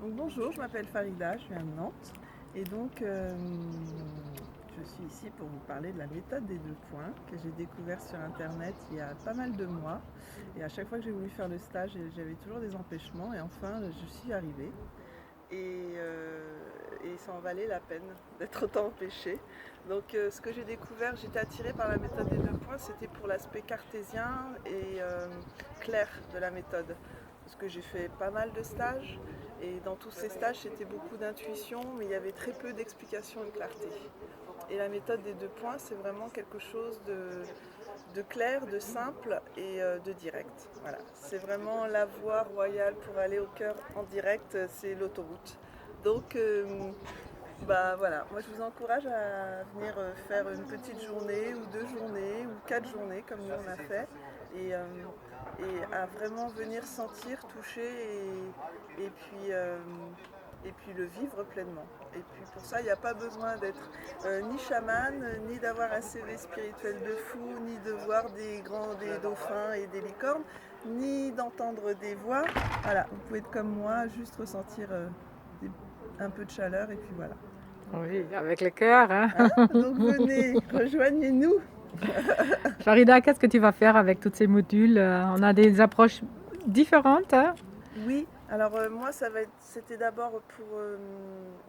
Donc, bonjour, je m'appelle Farida, je viens de Nantes et donc je suis ici pour vous parler de la méthode des 2 points que j'ai découvert sur internet il y a pas mal de mois, et à chaque fois que j'ai voulu faire le stage j'avais toujours des empêchements, et enfin je suis arrivée, et ça en valait la peine d'être autant empêchée. Donc ce que j'ai découvert, j'étais attirée par la méthode des 2 points, c'était pour l'aspect cartésien et clair de la méthode. Parce que j'ai fait pas mal de stages, et dans tous ces stages c'était beaucoup d'intuition, mais il y avait très peu d'explication et de clarté. Et la méthode des 2 points, c'est vraiment quelque chose de clair, de simple et de direct. Voilà. C'est vraiment la voie royale pour aller au cœur en direct, c'est l'autoroute. Donc bah voilà, moi je vous encourage à venir faire une petite journée ou 2 journées ou 4 journées comme nous on a fait, et, euh, et à vraiment venir sentir, toucher et puis le vivre pleinement. Et puis pour ça, il n'y a pas besoin d'être ni chaman, ni d'avoir un CV spirituel de fou, ni de voir des dauphins et des licornes, ni d'entendre des voix. Voilà, vous pouvez être comme moi, juste ressentir un peu de chaleur, et puis voilà. Oui, avec le cœur, hein. Donc venez, rejoignez-nous. Farida, qu'est-ce que tu vas faire avec tous ces modules? On a des approches différentes, hein. Oui, alors moi c'était d'abord pour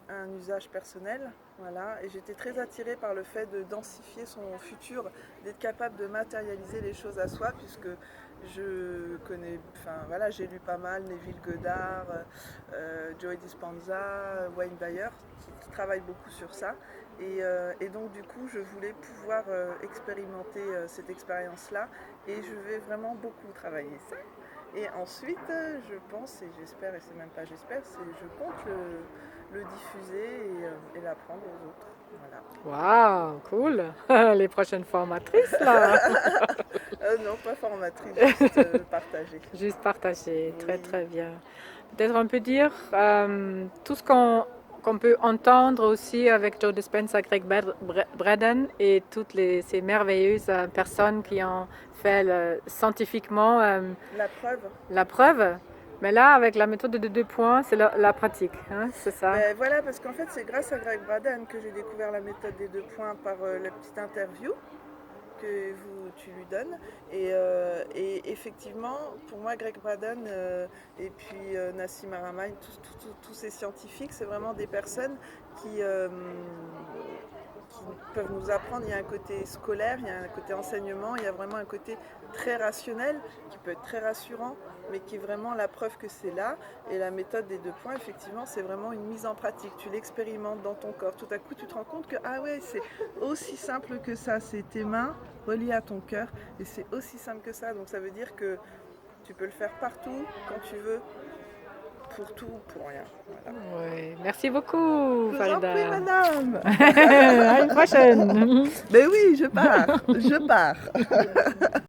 un usage personnel, voilà, et j'étais très attirée par le fait de densifier son futur, d'être capable de matérialiser les choses à soi, puisque je connais, enfin voilà, j'ai lu pas mal Neville Goddard, Joe Dispenza, Wayne Dyer, qui travaillent beaucoup sur ça, et donc du coup je voulais pouvoir expérimenter cette expérience-là, et je vais vraiment beaucoup travailler ça. Et ensuite, je pense, et j'espère, et c'est même pas j'espère, je compte le diffuser et l'apprendre aux autres. Voilà. Waouh, cool. Les prochaines formatrices, là. Non, pas formatrice, juste partager. Juste partager, très Oui. très bien. Peut-être on peut dire tout ce qu'on peut entendre aussi avec Joe Dispenza, Greg Braden et toutes ces merveilleuses personnes qui ont fait scientifiquement La preuve. la preuve. Mais là, avec la méthode de 2 points, c'est la pratique, hein, c'est ça? Ben voilà, parce qu'en fait, c'est grâce à Greg Braden que j'ai découvert la méthode des 2 points par la petite interview que tu lui donnes. Et effectivement, pour moi, Greg Braden et puis Nassim Haramein, tous ces scientifiques, c'est vraiment des personnes qui peuvent nous apprendre. Il y a un côté scolaire, il y a un côté enseignement, il y a vraiment un côté très rationnel qui peut être très rassurant, mais qui est vraiment la preuve que c'est là. Et la méthode des 2 points, effectivement, c'est vraiment une mise en pratique. Tu l'expérimentes dans ton corps. Tout à coup, tu te rends compte que, ah ouais, c'est aussi simple que ça. C'est tes mains reliées à ton cœur, et c'est aussi simple que ça. Donc ça veut dire que tu peux le faire partout, quand tu veux, pour tout ou pour rien. Voilà. Oui, merci beaucoup, Je vous en Farida. prie, madame. À une prochaine. Mais oui, je pars.